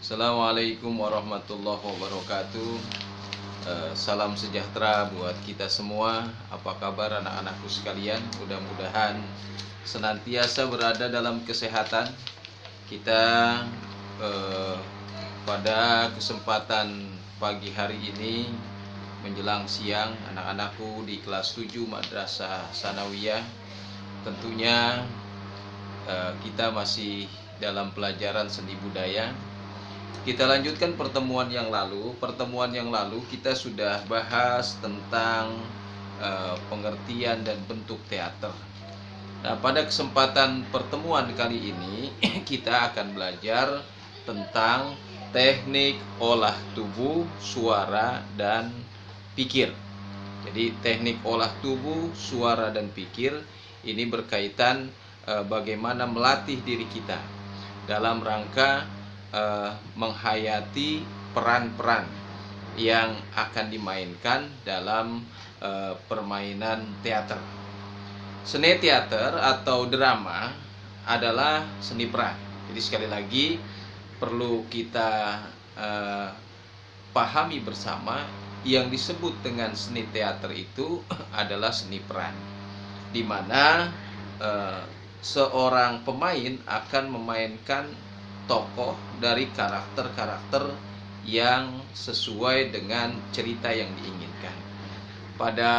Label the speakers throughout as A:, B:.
A: Assalamualaikum warahmatullahi wabarakatuh. Salam sejahtera buat kita semua. Apa kabar anak-anakku sekalian? Mudah-mudahan senantiasa berada dalam kesehatan. Kita eh, pada kesempatan pagi hari ini menjelang siang, anak-anakku di kelas 7 Madrasah Sanawiyah, tentunya kita masih dalam pelajaran seni budaya. Kita lanjutkan pertemuan yang lalu. Pertemuan yang lalu kita sudah bahas tentang pengertian dan bentuk teater. Nah, pada kesempatan pertemuan kali ini kita akan belajar tentang teknik olah tubuh, suara, dan pikir. Jadi teknik olah tubuh, suara, dan pikir ini berkaitan bagaimana melatih diri kita dalam rangka menghayati peran-peran yang akan dimainkan dalam permainan teater. Seni teater atau drama adalah seni peran. Jadi sekali lagi perlu kita pahami bersama, yang disebut dengan seni teater itu adalah seni peran, di mana seorang pemain akan memainkan tokoh dari karakter-karakter yang sesuai dengan cerita yang diinginkan. Pada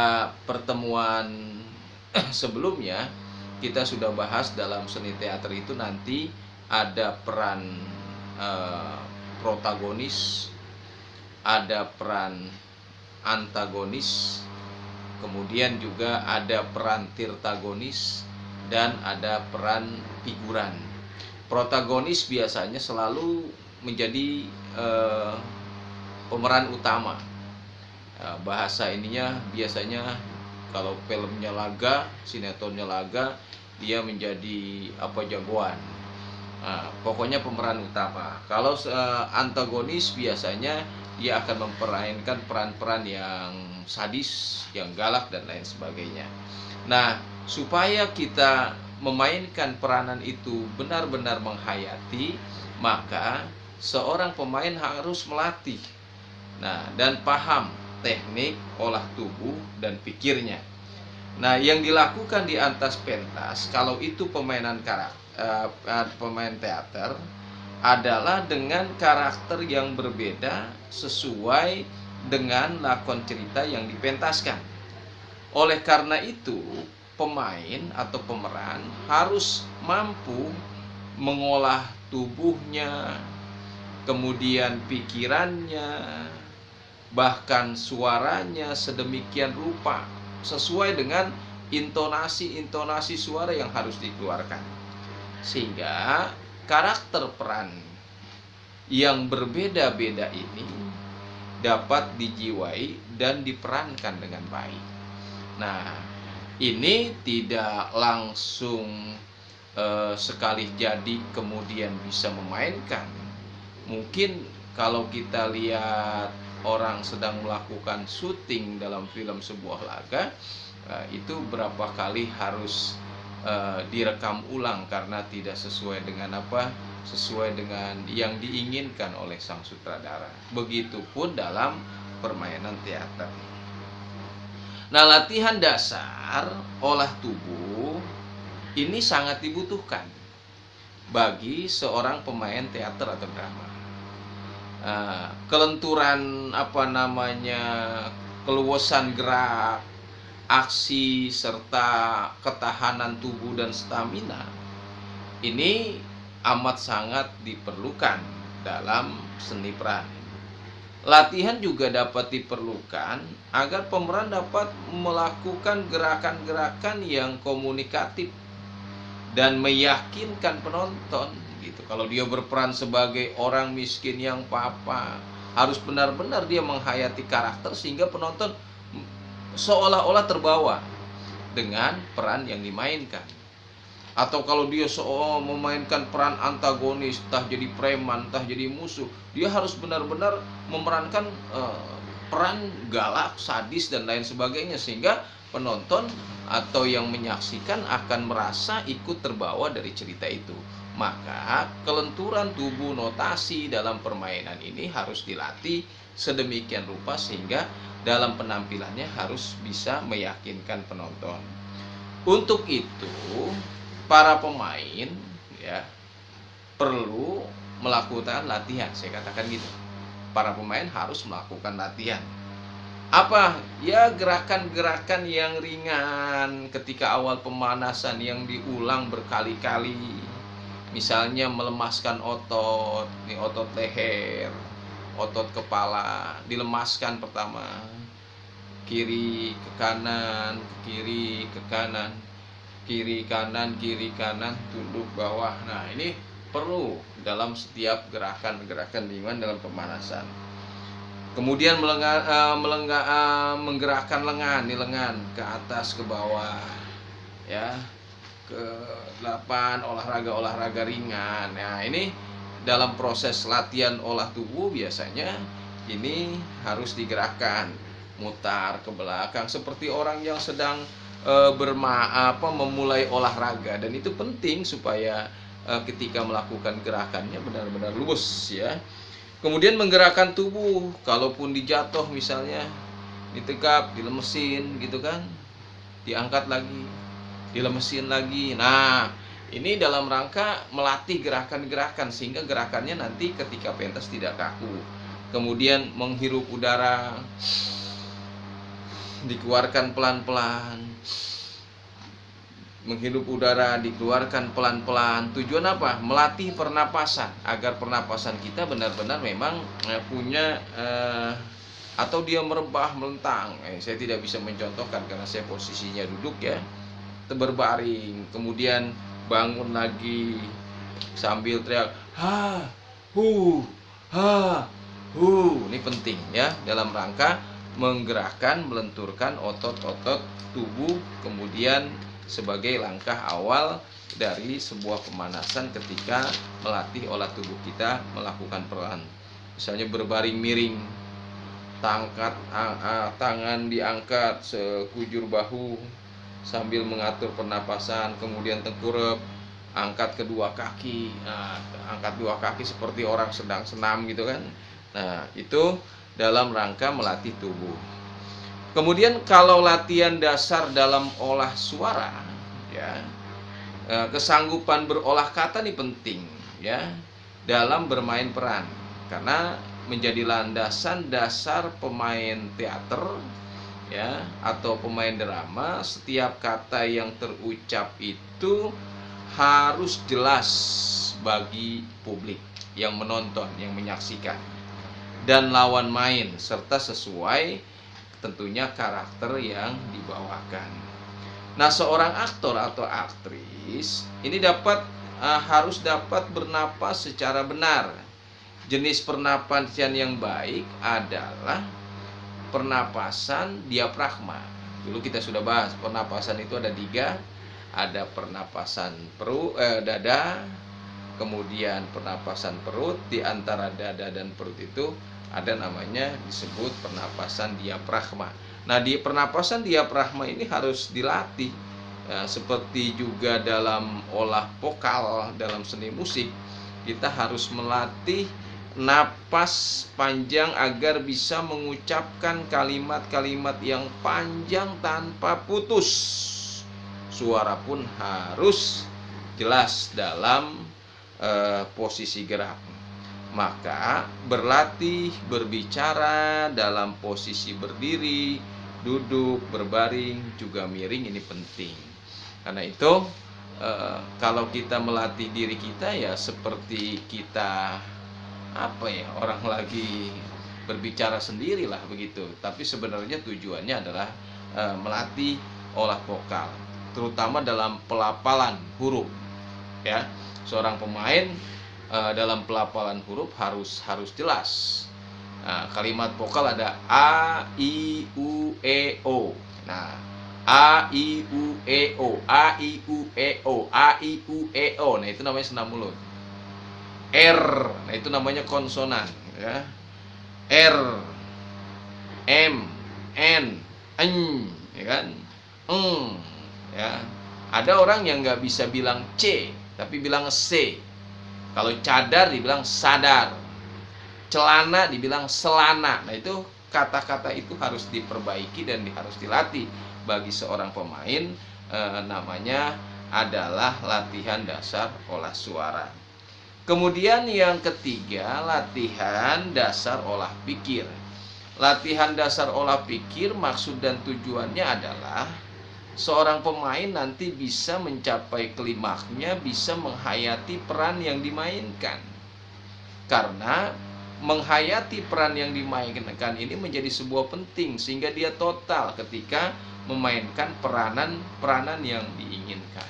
A: pertemuan sebelumnya kita sudah bahas dalam seni teater itu nanti ada peran protagonis, ada peran antagonis, kemudian juga ada peran tirtagonis, dan ada peran figuran. Protagonis biasanya selalu menjadi pemeran utama. Bahasa ininya biasanya kalau filmnya laga, sinetronnya laga, dia menjadi jagoan. Pokoknya pemeran utama. Kalau antagonis biasanya dia akan memperankan peran-peran yang sadis, yang galak, dan lain sebagainya. Nah, supaya kita memainkan peranan itu benar-benar menghayati, maka seorang pemain harus melatih dan paham teknik olah tubuh dan pikirnya. Nah, yang dilakukan di atas pentas kalau itu pemainan pemain teater adalah dengan karakter yang berbeda sesuai dengan lakon cerita yang dipentaskan. Oleh karena itu, pemain atau pemeran harus mampu mengolah tubuhnya, kemudian pikirannya, bahkan suaranya sedemikian rupa sesuai dengan intonasi suara yang harus dikeluarkan, sehingga karakter peran yang berbeda-beda ini dapat dijiwai dan diperankan dengan baik. Nah, ini tidak langsung sekali jadi kemudian bisa memainkan. Mungkin kalau kita lihat orang sedang melakukan syuting dalam film sebuah laga, itu berapa kali harus direkam ulang karena tidak sesuai dengan yang diinginkan oleh sang sutradara. Begitupun dalam permainan teater. Nah, latihan dasar olah tubuh ini sangat dibutuhkan bagi seorang pemain teater atau drama. Kelenturan keluasan gerak, aksi, serta ketahanan tubuh dan stamina ini amat sangat diperlukan dalam seni peran. Latihan juga dapat diperlukan agar pemeran dapat melakukan gerakan-gerakan yang komunikatif dan meyakinkan penonton gitu. Kalau dia berperan sebagai orang miskin yang papa, harus benar-benar dia menghayati karakter sehingga penonton seolah-olah terbawa dengan peran yang dimainkan. Atau kalau dia memainkan peran antagonis, entah jadi preman, entah jadi musuh, dia harus benar-benar memerankan peran galak, sadis, dan lain sebagainya, sehingga penonton atau yang menyaksikan akan merasa ikut terbawa dari cerita itu. Maka kelenturan tubuh notasi dalam permainan ini harus dilatih sedemikian rupa sehingga dalam penampilannya harus bisa meyakinkan penonton. Untuk itu, para pemain ya perlu melakukan latihan. Saya katakan gitu. Para pemain harus melakukan latihan. Apa? Ya gerakan-gerakan yang ringan ketika awal pemanasan yang diulang berkali-kali. Misalnya melemaskan otot, nih otot leher, otot kepala, dilemaskan pertama. Kiri ke kanan, kiri ke kanan, kiri kanan, tunduk bawah. Nah, ini perlu dalam setiap gerakan-gerakan ringan dalam pemanasan. Kemudian menggerakkan lengan, nih lengan ke atas ke bawah, ya. Ke-8 olahraga ringan. Nah, ini dalam proses latihan olah tubuh biasanya ini harus digerakkan, mutar ke belakang seperti orang yang sedang memulai olahraga, dan itu penting supaya ketika melakukan gerakannya benar-benar lurus ya. Kemudian menggerakkan tubuh, kalaupun dijatuh misalnya, ditegap, dilemesin gitu kan, diangkat lagi, dilemesin lagi. Nah, ini dalam rangka melatih gerakan-gerakan sehingga gerakannya nanti ketika pentas tidak kaku. Kemudian menghirup udara, dikeluarkan pelan-pelan. Menghirup udara, dikeluarkan pelan-pelan. Tujuan apa? Melatih pernapasan agar pernapasan kita benar-benar memang punya atau dia merebah melentang. Saya tidak bisa mencontohkan karena saya posisinya duduk ya. Berbaring, kemudian bangun lagi sambil teriak ha hu ha hu. Ini penting ya dalam rangka menggerakkan, melenturkan otot-otot tubuh, kemudian sebagai langkah awal dari sebuah pemanasan ketika melatih olah tubuh kita melakukan peran. Misalnya berbaring miring, tangan diangkat sekujur bahu sambil mengatur pernapasan, kemudian tengkurap, angkat kedua kaki. Nah, angkat dua kaki seperti orang sedang senam gitu kan. Nah, itu dalam rangka melatih tubuh. Kemudian kalau latihan dasar dalam olah suara ya, kesanggupan berolah kata ini penting ya dalam bermain peran, karena menjadi landasan dasar pemain teater ya atau pemain drama. Setiap kata yang terucap itu harus jelas bagi publik yang menonton, yang menyaksikan, dan lawan main, serta sesuai tentunya karakter yang dibawakan. Nah, seorang aktor atau aktris ini harus dapat bernapas secara benar. Jenis pernapasan yang baik adalah pernapasan diafragma. Dulu kita sudah bahas pernapasan itu ada 3. Ada pernapasan perut, dada, kemudian pernapasan perut. Di antara dada dan perut itu ada namanya disebut pernapasan diafragma. Nah, di pernapasan diafragma ini harus dilatih ya, seperti juga dalam olah vokal, dalam seni musik kita harus melatih napas panjang agar bisa mengucapkan kalimat-kalimat yang panjang tanpa putus. Suara pun harus jelas dalam posisi gerak. Maka berlatih berbicara dalam posisi berdiri, duduk, berbaring, juga miring ini penting. Karena itu kalau kita melatih diri kita ya seperti kita orang lagi berbicara sendirilah begitu. Tapi sebenarnya tujuannya adalah melatih olah vokal, terutama dalam pelafalan huruf ya. Seorang pemain dalam pelafalan huruf harus jelas. Nah, kalimat vokal ada a, i, u, e, o. Nah, a, i, u, e, o, a, i, u, e, o, a, i, u, e, o. Nah, itu namanya senam mulut. R, nah itu namanya konsonan ya. R, M, N, N, ya kan? Ya. Ada orang yang nggak bisa bilang C, tapi bilang C. Kalau cadar dibilang sadar, celana dibilang selana. Nah, itu kata-kata itu harus diperbaiki dan harus dilatih bagi seorang pemain. Namanya adalah latihan dasar olah suara. Kemudian yang ketiga, latihan dasar olah pikir. Latihan dasar olah pikir maksud dan tujuannya adalah seorang pemain nanti bisa mencapai klimaksnya, bisa menghayati peran yang dimainkan. Karena menghayati peran yang dimainkan ini menjadi sebuah penting sehingga dia total ketika memainkan peranan yang diinginkan.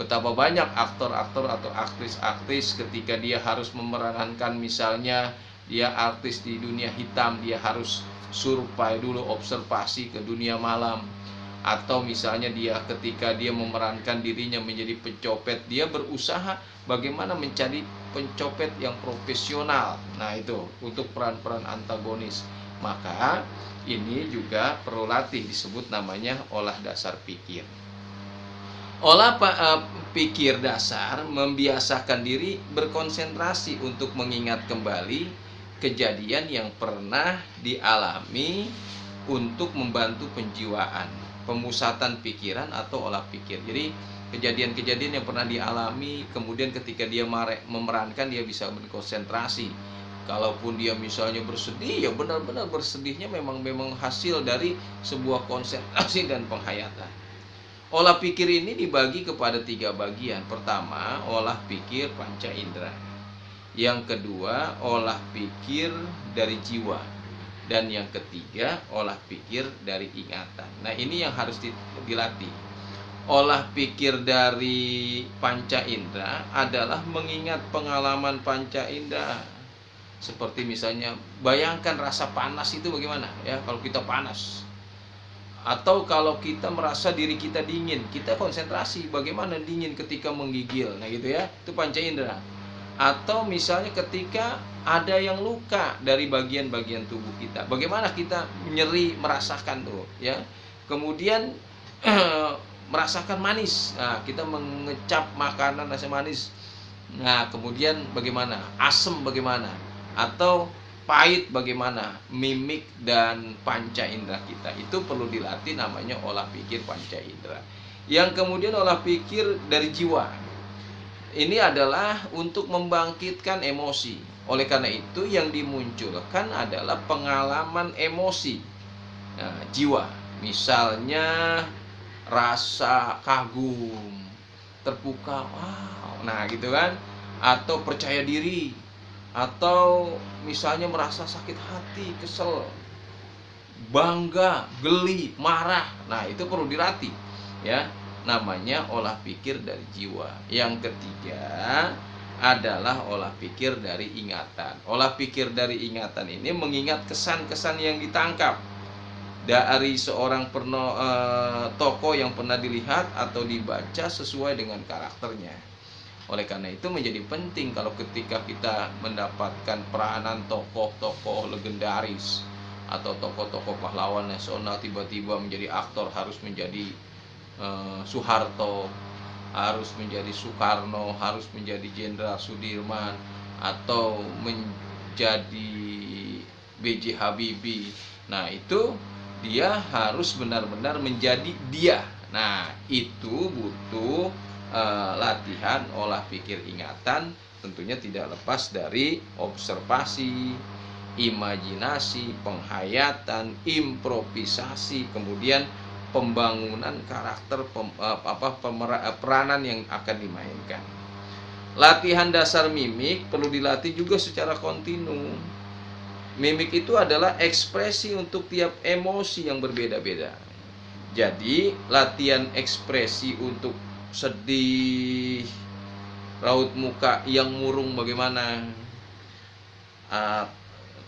A: Betapa banyak aktor-aktor atau aktris-aktris ketika dia harus memerankan, misalnya dia artis di dunia hitam, dia harus survei dulu, observasi ke dunia malam. Atau misalnya dia ketika dia memerankan dirinya menjadi pencopet, dia berusaha bagaimana mencari pencopet yang profesional. Nah, itu untuk peran-peran antagonis. Maka ini juga perlu latih, disebut namanya olah dasar pikir. Olah pikir dasar membiasakan diri berkonsentrasi untuk mengingat kembali kejadian yang pernah dialami untuk membantu penjiwaan, pemusatan pikiran atau olah pikir. Jadi kejadian-kejadian yang pernah dialami, kemudian ketika dia memerankan, dia bisa berkonsentrasi. Kalaupun dia misalnya bersedih, ya benar-benar bersedihnya memang hasil dari sebuah konsentrasi dan penghayatan. Olah pikir ini dibagi kepada 3 bagian. Pertama, olah pikir panca indera. Yang kedua, olah pikir dari jiwa. Dan yang ketiga, olah pikir dari ingatan. Nah, ini yang harus dilatih. Olah pikir dari panca indera adalah mengingat pengalaman panca indera. Seperti misalnya, bayangkan rasa panas itu bagaimana ya kalau kita panas. Atau kalau kita merasa diri kita dingin, kita konsentrasi bagaimana dingin ketika menggigil. Nah, gitu ya, itu panca indera. Atau misalnya ketika ada yang luka dari bagian-bagian tubuh kita, bagaimana kita nyeri merasakan tuh ya. Kemudian merasakan manis. Nah, kita mengecap makanan rasa manis. Nah, kemudian bagaimana? Asam bagaimana? Atau pahit bagaimana? Mimik dan panca indera kita itu perlu dilatih, namanya olah pikir panca indera. Yang kemudian olah pikir dari jiwa. Ini adalah untuk membangkitkan emosi. Oleh karena itu yang dimunculkan adalah pengalaman emosi. Nah, jiwa. Misalnya rasa kagum, terpukau, wow. Nah, gitu kan? Atau percaya diri. Atau misalnya merasa sakit hati, kesel, bangga, geli, marah. Nah, itu perlu dilatih ya. Namanya olah pikir dari jiwa. Yang ketiga adalah olah pikir dari ingatan. Olah pikir dari ingatan ini mengingat kesan-kesan yang ditangkap dari seorang tokoh yang pernah dilihat atau dibaca sesuai dengan karakternya. Oleh karena itu menjadi penting kalau ketika kita mendapatkan peranan tokoh-tokoh legendaris atau tokoh-tokoh pahlawan nasional, tiba-tiba menjadi aktor, harus menjadi Soeharto, harus menjadi Soekarno, harus menjadi Jenderal Sudirman, atau menjadi B.J. Habibie. Nah, itu dia harus benar-benar menjadi dia. Nah, itu butuh latihan olah pikir ingatan, tentunya tidak lepas dari observasi, imajinasi, penghayatan, improvisasi, kemudian pembangunan karakter, peranan yang akan dimainkan. Latihan dasar mimik perlu dilatih juga secara kontinu. Mimik itu adalah ekspresi untuk tiap emosi yang berbeda-beda. Jadi latihan ekspresi untuk sedih, raut muka yang murung bagaimana,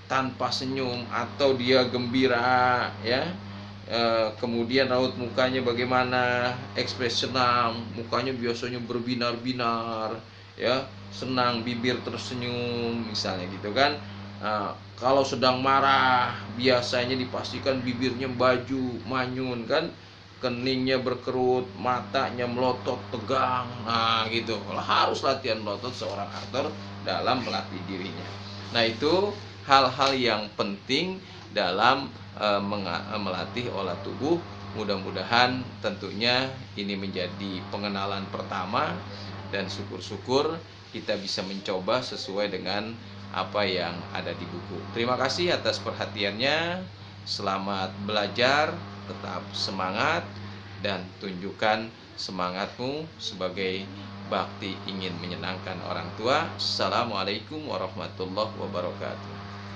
A: tanpa senyum, atau dia gembira ya, kemudian raut mukanya bagaimana, ekspresi senang, mukanya biasanya berbinar-binar ya, senang, bibir tersenyum misalnya gitu kan. Kalau sedang marah biasanya dipastikan bibirnya baju manyun kan. keningnya berkerut, matanya melotot, tegang. Nah, gitu. Harus latihan melotot seorang aktor dalam melatih dirinya. Nah, itu hal-hal yang penting dalam melatih olah tubuh. Mudah-mudahan tentunya ini menjadi pengenalan pertama, dan syukur-syukur kita bisa mencoba sesuai dengan apa yang ada di buku. Terima kasih atas perhatiannya. Selamat belajar, tetap semangat, dan tunjukkan semangatmu sebagai bakti ingin menyenangkan orang tua. Assalamualaikum warahmatullahi wabarakatuh.